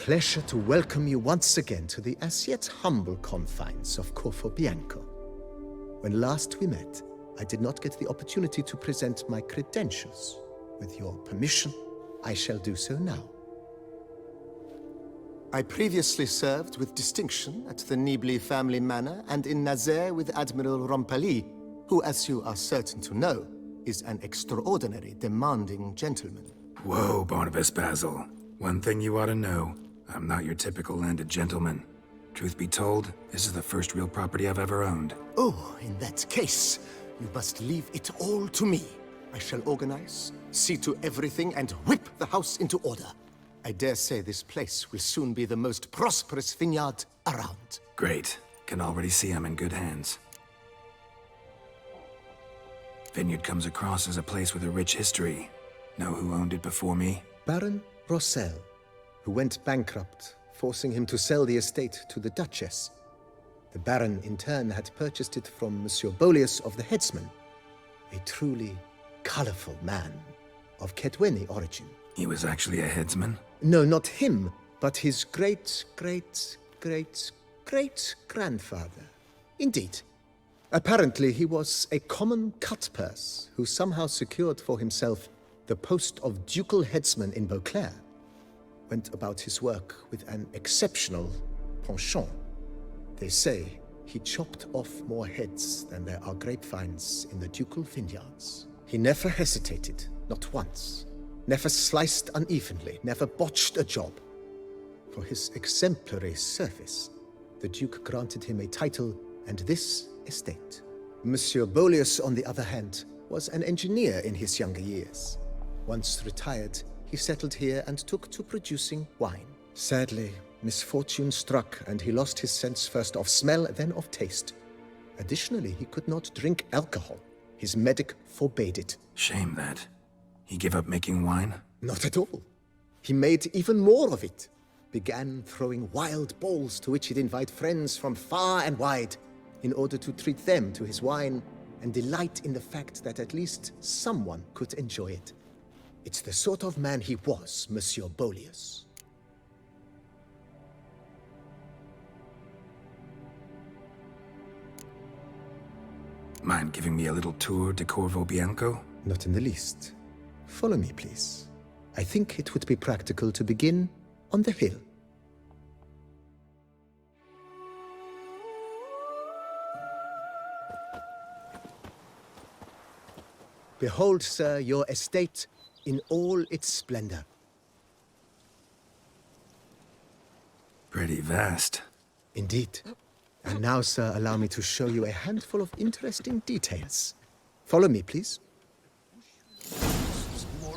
pleasure to welcome you once again to the as yet humble confines of Corvo Bianco. When last we met, I did not get the opportunity to present my credentials. With your permission, I shall do so now. I previously served with distinction at the Nibli family manor and in Nazaire with Admiral Rompali, who, as you are certain to know, is an extraordinary, demanding gentleman. Whoa, Barnabas Basil. One thing you ought to know. I'm not your typical landed gentleman. Truth be told, this is the first real property I've ever owned. Oh, in that case, you must leave it all to me. I shall organize, see to everything, and whip the house into order. I dare say this place will soon be the most prosperous vineyard around. Great. Can already see I'm in good hands. Vineyard comes across as a place with a rich history. Know who owned it before me? Baron Rossel, who went bankrupt, forcing him to sell the estate to the Duchess. The Baron, in turn, had purchased it from Monsieur Bolius of the Headsman, a truly colorful man of Ketweni origin. He was actually a headsman? No, not him, but his great-great-great-great-grandfather. Indeed. Apparently, he was a common cut-purse who somehow secured for himself the post of ducal headsman in Beauclair. Went about his work with an exceptional penchant. They say he chopped off more heads than there are grapevines in the ducal vineyards. He never hesitated, not once. Never sliced unevenly, never botched a job. For his exemplary service, the Duke granted him a title and this estate. Monsieur Bolius, on the other hand, was an engineer in his younger years. Once retired, he settled here and took to producing wine. Sadly, misfortune struck and he lost his sense first of smell, then of taste. Additionally, he could not drink alcohol. His medic forbade it. Shame that. He gave up making wine? Not at all. He made even more of it. Began throwing wild balls to which he'd invite friends from far and wide in order to treat them to his wine and delight in the fact that at least someone could enjoy it. It's the sort of man he was, Monsieur Bolius. Mind giving me a little tour de Corvo Bianco? Not in the least. Follow me, please. I think it would be practical to begin on the hill. Behold, sir, your estate in all its splendor. Pretty vast. Indeed. And now, sir, allow me to show you a handful of interesting details. Follow me, please.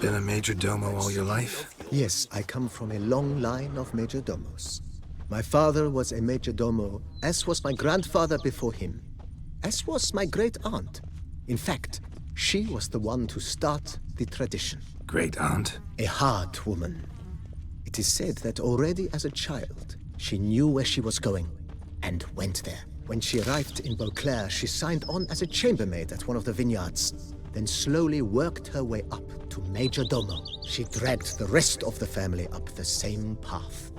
Been a major domo all your life? Yes, I come from a long line of major domos. My father was a major domo, as was my grandfather before him, as was my great-aunt. In fact, she was the one to start the tradition. Great-aunt? A hard woman. It is said that already as a child, she knew where she was going and went there. When she arrived in Beauclair, she signed on as a chambermaid at one of the vineyards, then slowly worked her way up to major domo. She dragged the rest of the family up the same path.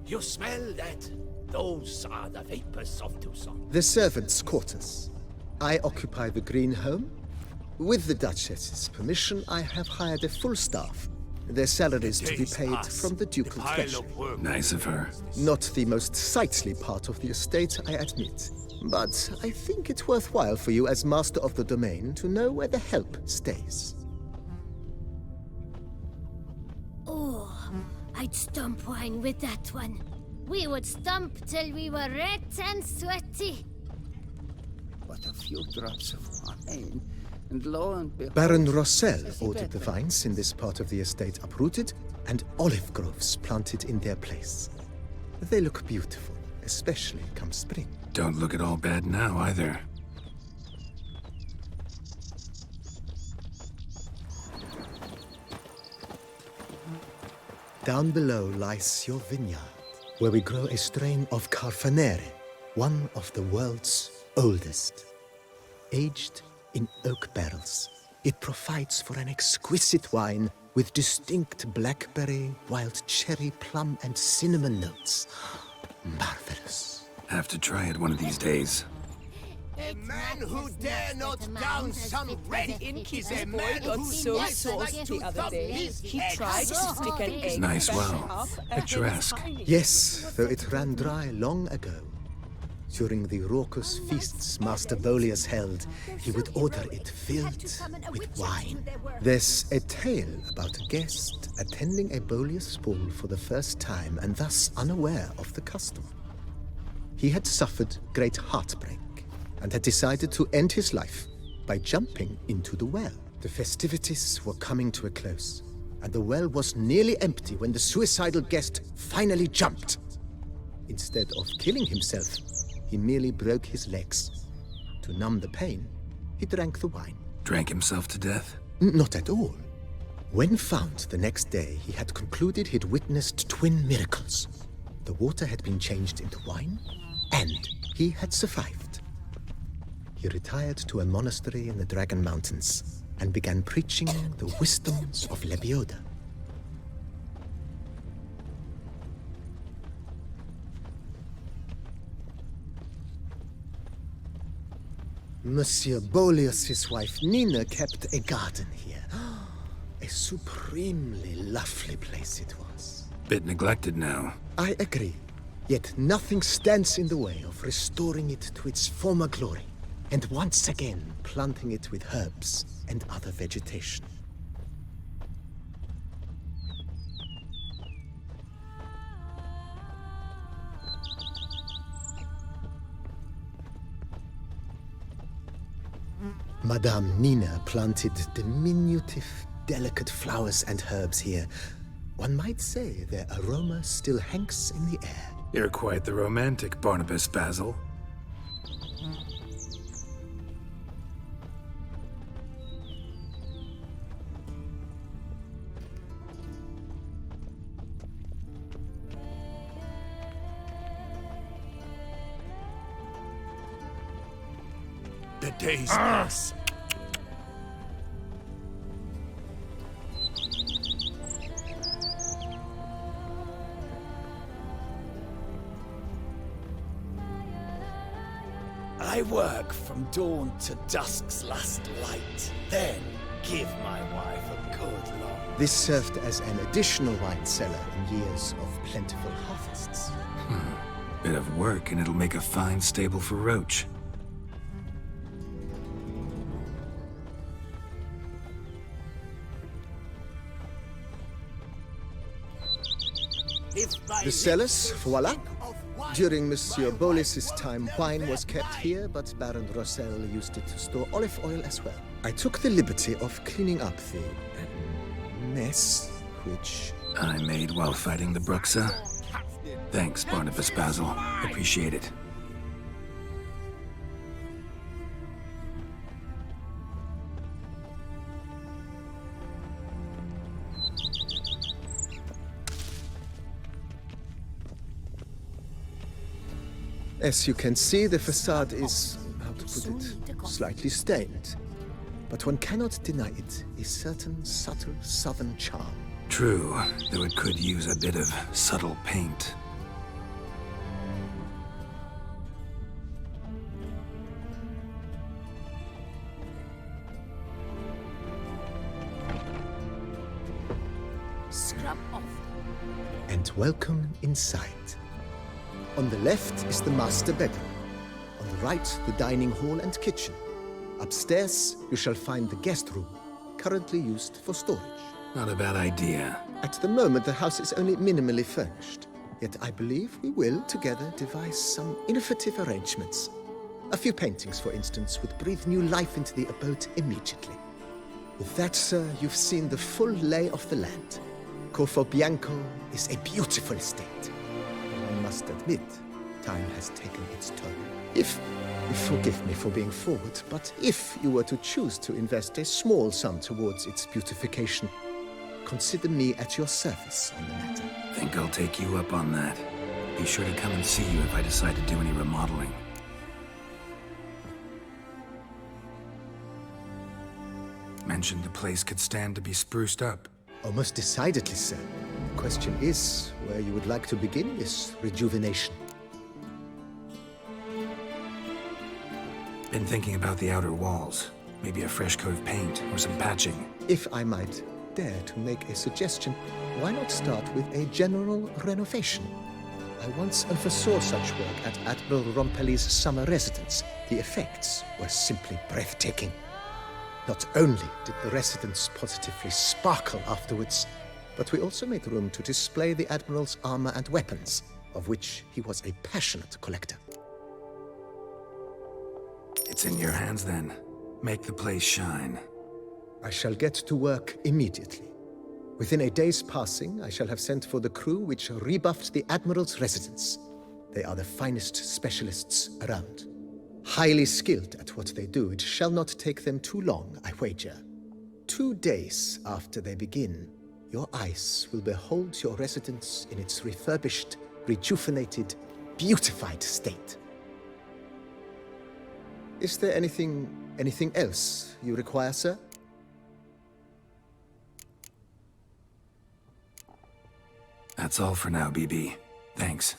You smell that? Those are the vapors of Tucson. The servants' quarters. I occupy the green home. With the Duchess's permission, I have hired a full staff. Their salaries to be paid from the ducal treasury. Nice of her. Not the most sightly part of the estate, I admit. But I think it worthwhile for you as master of the domain to know where the help stays. Oh, I'd stomp wine with that one. We would stomp till we were red and sweaty. But a few drops of wine, and lo and behold... Baron Rossel ordered the vines in this part of the estate uprooted and olive groves planted in their place. They look beautiful, especially come spring. Don't look at all bad now, either. Down below lies your vineyard, where we grow a strain of Carfanere, one of the world's oldest, aged in oak barrels. It provides for an exquisite wine with distinct blackberry, wild cherry, plum, and cinnamon notes. Marvelous. Have to try it one of these days. A man who dare not down some red ink is a man got who so needs sauced to the other thump day. his He head. tried to stick an egg Nice fresh well. up Picturesque. Yes, though it ran dry long ago. During the raucous feasts Master Bolius held, he would order it filled with wine. There's a tale about a guest attending a Bolius ball for the first time and thus unaware of the custom. He had suffered great heartbreak and had decided to end his life by jumping into the well. The festivities were coming to a close, and the well was nearly empty when the suicidal guest finally jumped. Instead of killing himself, he merely broke his legs. To numb the pain, he drank the wine. Drank himself to death? Not at all. When found the next day, he had concluded he'd witnessed twin miracles. The water had been changed into wine, and he had survived. He retired to a monastery in the Dragon Mountains and began preaching the wisdoms of Lebioda. Monsieur Bolius's wife Nina kept a garden here. A supremely lovely place it was. Bit neglected now. I agree. Yet nothing stands in the way of restoring it to its former glory, and once again planting it with herbs and other vegetation. Madame Nina planted diminutive, delicate flowers and herbs here. One might say their aroma still hangs in the air. You're quite the romantic, Barnabas Basil. The days pass. I work from dawn to dusk's last light, then give my wife a good long. This served as an additional wine cellar in years of plentiful harvests. Bit of work and it'll make a fine stable for Roach. The cellars, voila. During Monsieur Bolis's time, wine was kept here, but Baron Rossel used it to store olive oil as well. I took the liberty of cleaning up the mess, which... I made while fighting the Bruxa. Thanks, Barnabas Basil. Appreciate it. As you can see, the facade is, how to put it, slightly stained. But one cannot deny it a certain subtle southern charm. True, though it could use a bit of subtle paint. Scrub off. And welcome inside. On the left is the master bedroom. On the right, the dining hall and kitchen. Upstairs, you shall find the guest room, currently used for storage. Not a bad idea. At the moment, the house is only minimally furnished. Yet I believe we will, together, devise some innovative arrangements. A few paintings, for instance, would breathe new life into the abode immediately. With that, sir, you've seen the full lay of the land. Corfo Bianco is a beautiful estate. I must admit, time has taken its toll. Forgive me for being forward, but if you were to choose to invest a small sum towards its beautification, consider me at your service on the matter. Think I'll take you up on that. Be sure to come and see you if I decide to do any remodeling. Mentioned the place could stand to be spruced up. Oh, most decidedly, sir. The question is where you would like to begin this rejuvenation. Been thinking about the outer walls. Maybe a fresh coat of paint or some patching. If I might dare to make a suggestion, why not start with a general renovation? I once oversaw such work at Admiral Rompelli's summer residence. The effects were simply breathtaking. Not only did the residence positively sparkle afterwards, but we also made room to display the Admiral's armor and weapons, of which he was a passionate collector. It's in your hands then. Make the place shine. I shall get to work immediately. Within a day's passing, I shall have sent for the crew which rebuffed the Admiral's residence. They are the finest specialists around. Highly skilled at what they do, it shall not take them too long, I wager. 2 days after they begin, your eyes will behold your residence in its refurbished, rejuvenated, beautified state. Is there anything else you require, sir? That's all for now, BB. Thanks.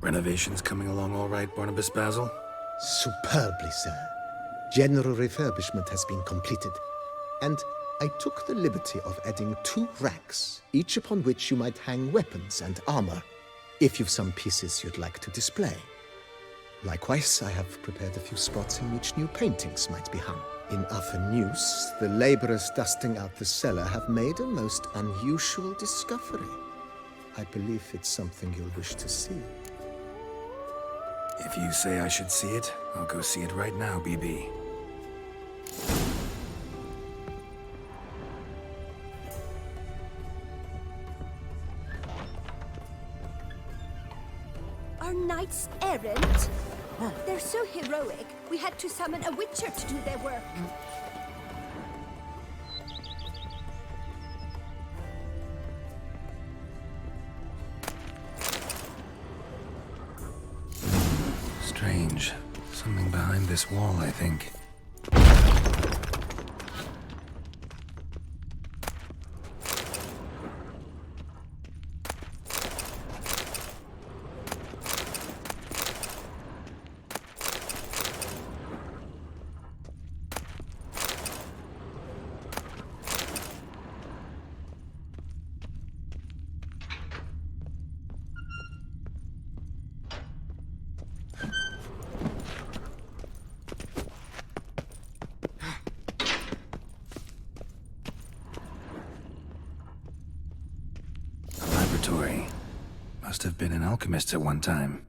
Renovations coming along all right, Barnabas Basil? Superbly, sir. General refurbishment has been completed, and I took the liberty of adding 2 racks, each upon which you might hang weapons and armor, if you've some pieces you'd like to display. Likewise, I have prepared a few spots in which new paintings might be hung. In other news, the laborers dusting out the cellar have made a most unusual discovery. I believe it's something you'll wish to see. If you say I should see it, I'll go see it right now, BB. Our knights errant? They're so heroic, we had to summon a witcher to do their work. Strange. Something behind this wall, I think. Must have been an alchemist at one time.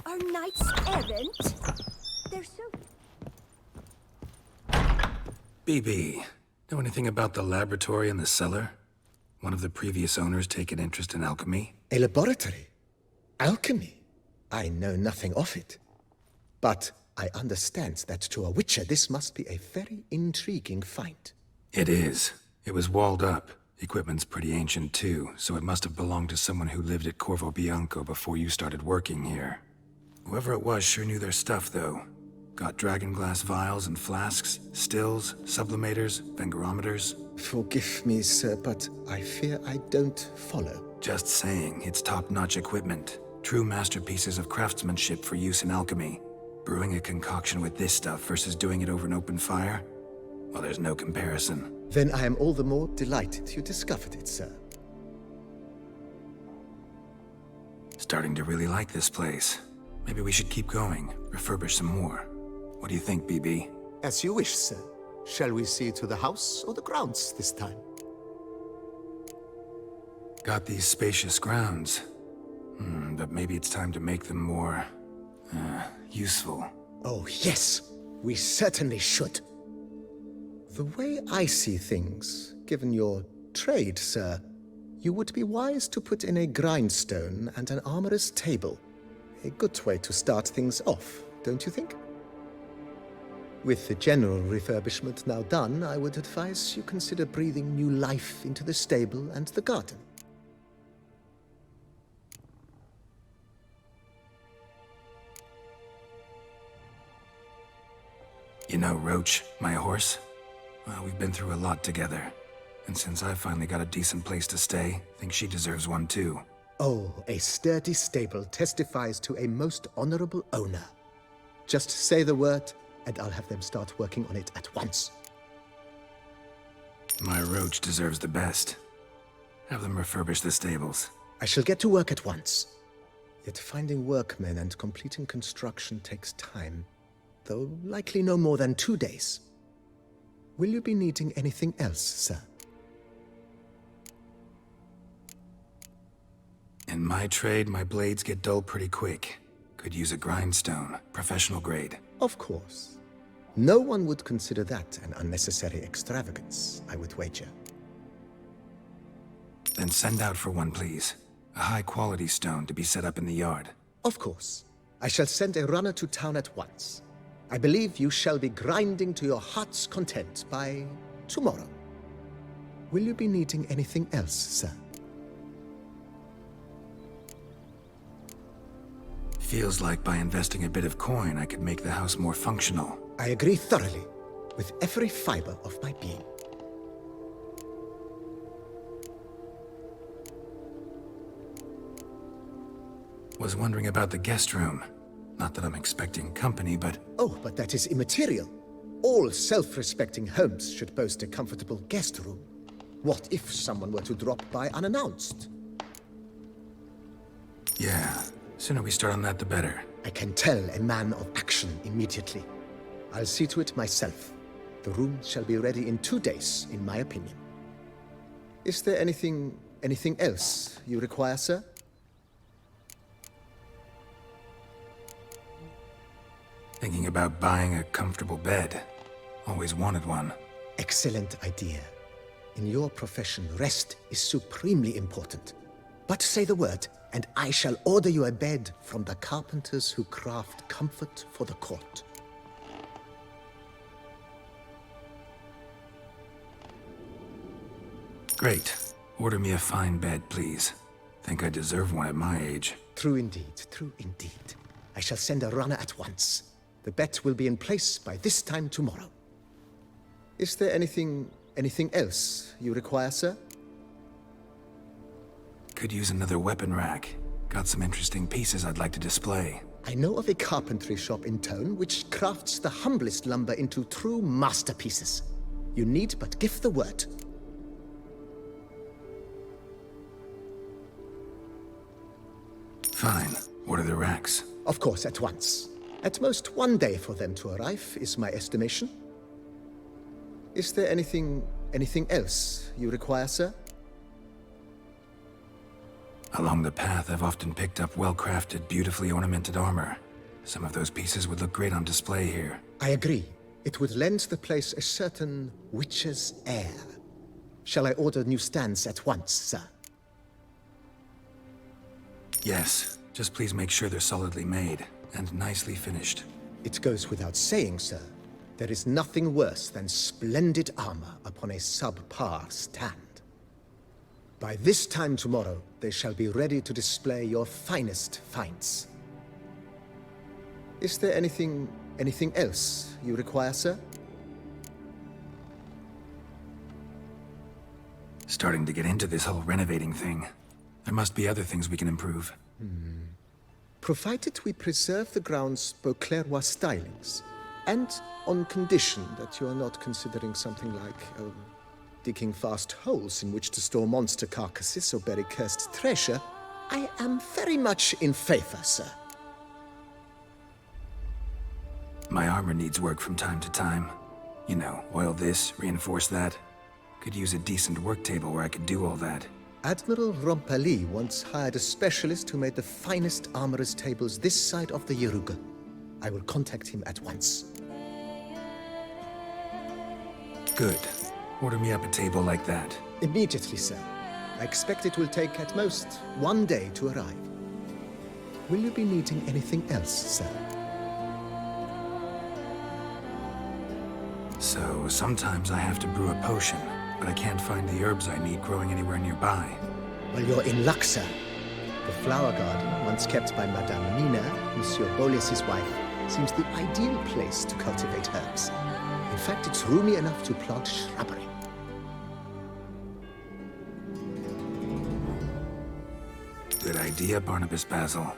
Our knights errant? They're so... BB, know anything about the laboratory in the cellar? One of the previous owners take an interest in alchemy? A laboratory? Alchemy? I know nothing of it. But I understand that to a witcher this must be a very intriguing find. It is. It was walled up. Equipment's pretty ancient too, so it must have belonged to someone who lived at Corvo Bianco before you started working here. Whoever it was sure knew their stuff, though. Got dragonglass vials and flasks, stills, sublimators, vengerometers. Forgive me, sir, but I fear I don't follow. Just saying, it's top-notch equipment. True masterpieces of craftsmanship for use in alchemy. Brewing a concoction with this stuff versus doing it over an open fire? Well, there's no comparison. Then I am all the more delighted you discovered it, sir. Starting to really like this place. Maybe we should keep going, refurbish some more. What do you think, BB? As you wish, sir. Shall we see to the house or the grounds this time? Got these spacious grounds. But maybe it's time to make them more... useful. Oh, yes. We certainly should. The way I see things, given your trade, sir, you would be wise to put in a grindstone and an armorer's table. A good way to start things off, don't you think? With the general refurbishment now done, I would advise you consider breathing new life into the stable and the garden. You know Roach, my horse? Well, we've been through a lot together. And since I finally got a decent place to stay, I think she deserves one too. Oh, a sturdy stable testifies to a most honorable owner. Just say the word, and I'll have them start working on it at once. My Roach deserves the best. Have them refurbish the stables. I shall get to work at once. Yet finding workmen and completing construction takes time, though likely no more than 2 days. Will you be needing anything else, sir? In my trade, my blades get dull pretty quick. Could use a grindstone, professional grade. Of course. No one would consider that an unnecessary extravagance, I would wager. Then send out for one, please. A high-quality stone to be set up in the yard. Of course. I shall send a runner to town at once. I believe you shall be grinding to your heart's content by tomorrow. Will you be needing anything else, sir? Feels like by investing a bit of coin, I could make the house more functional. I agree thoroughly, with every fiber of my being. Was wondering about the guest room. Not that I'm expecting company, but... Oh, but that is immaterial. All self-respecting homes should boast a comfortable guest room. What if someone were to drop by unannounced? Yeah, sooner we start on that, the better. I can tell a man of action immediately. I'll see to it myself. The room shall be ready in 2 days, in my opinion. Is there anything else you require, sir? Thinking about buying a comfortable bed. Always wanted one. Excellent idea. In your profession, rest is supremely important. But say the word, and I shall order you a bed from the carpenters who craft comfort for the court. Great. Order me a fine bed, please. Think I deserve one at my age. True indeed, true indeed. I shall send a runner at once. The bet will be in place by this time tomorrow. Is there anything else you require, sir? Could use another weapon rack. Got some interesting pieces I'd like to display. I know of a carpentry shop in town which crafts the humblest lumber into true masterpieces. You need but give the word. Fine. What are the racks? Of course, at once. At most 1 day for them to arrive, is my estimation. Is there anything else you require, sir? Along the path, I've often picked up well-crafted, beautifully ornamented armor. Some of those pieces would look great on display here. I agree. It would lend the place a certain witch's air. Shall I order new stands at once, sir? Yes. Just please make sure they're solidly made and nicely finished. It goes without saying, sir. There is nothing worse than splendid armor upon a subpar stand. By this time tomorrow, they shall be ready to display your finest finds. Is there anything else you require, sir? Starting to get into this whole renovating thing. There must be other things we can improve. Provided we preserve the ground's Beauclercois stylings, and on condition that you are not considering something like digging vast holes in which to store monster carcasses or bury cursed treasure, I am very much in favor, sir. My armor needs work from time to time. You know, oil this, reinforce that. Could use a decent work table where I could do all that. Admiral Rompali once hired a specialist who made the finest armorer's tables this side of the Yeruga. I will contact him at once. Good. Order me up a table like that. Immediately, sir. I expect it will take at most 1 day to arrive. Will you be needing anything else, sir? So, sometimes I have to brew a potion, but I can't find the herbs I need growing anywhere nearby. Well, you're in luck, sir. The flower garden, once kept by Madame Nina, Monsieur Bolis's wife, seems the ideal place to cultivate herbs. In fact, it's roomy enough to plant shrubbery. Good idea, Barnabas Basil.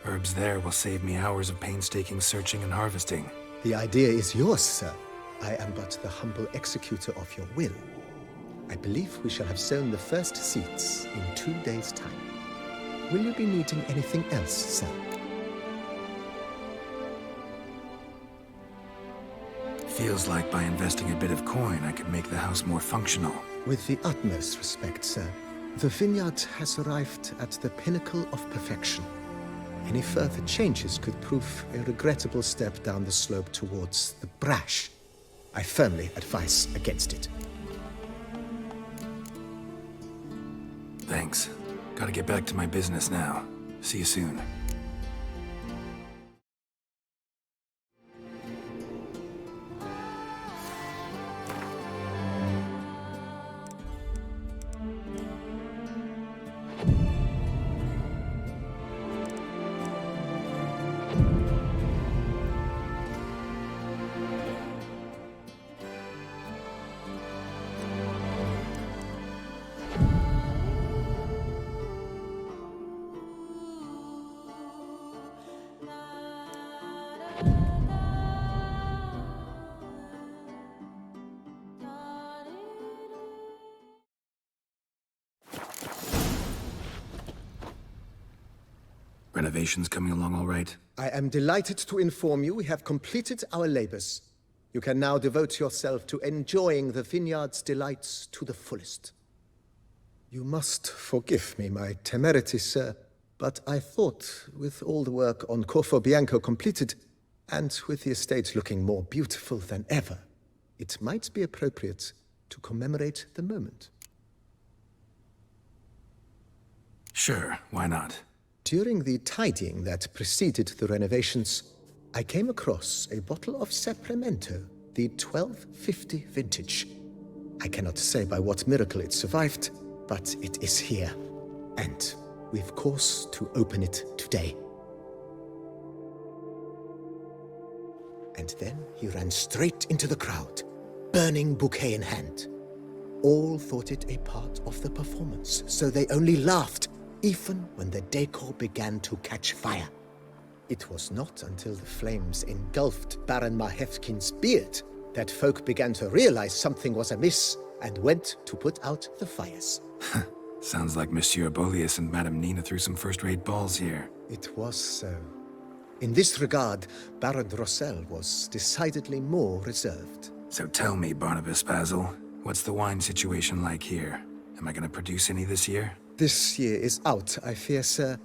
Herbs there will save me hours of painstaking searching and harvesting. The idea is yours, sir. I am but the humble executor of your will. I believe we shall have sown the first seeds in 2 days' time. Will you be needing anything else, sir? Feels like by investing a bit of coin, I could make the house more functional. With the utmost respect, sir. The vineyard has arrived at the pinnacle of perfection. Any further changes could prove a regrettable step down the slope towards the brash. I firmly advise against it. Thanks. Gotta get back to my business now. See you soon. Renovations coming along all right? I am delighted to inform you we have completed our labors. You can now devote yourself to enjoying the vineyard's delights to the fullest. You must forgive me my temerity, sir, but I thought, with all the work on Corvo Bianco completed, and with the estate looking more beautiful than ever, it might be appropriate to commemorate the moment. Sure, why not? During the tidying that preceded the renovations, I came across a bottle of Sapramento, the 1250 vintage. I cannot say by what miracle it survived, but it is here. And we've cause to open it today. And then he ran straight into the crowd, burning bouquet in hand. All thought it a part of the performance, so they only laughed, even when the decor began to catch fire. It was not until the flames engulfed Baron Mahevkin's beard that folk began to realize something was amiss and went to put out the fires. Sounds like Monsieur Bolius and Madame Nina threw some first-rate balls here. It was so. In this regard, Baron Rossel was decidedly more reserved. So tell me, Barnabas Basil, what's the wine situation like here? Am I gonna produce any this year? This year is out, I fear, sir.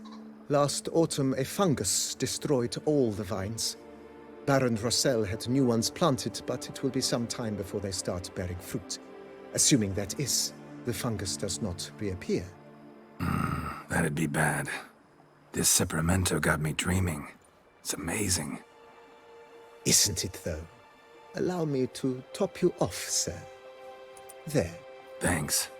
Last autumn, a fungus destroyed all the vines. Baron Rossel had new ones planted, but it will be some time before they start bearing fruit. Assuming that is, the fungus does not reappear. That'd be bad. This Separamento got me dreaming. It's amazing. Isn't it, though? Allow me to top you off, sir. There. Thanks.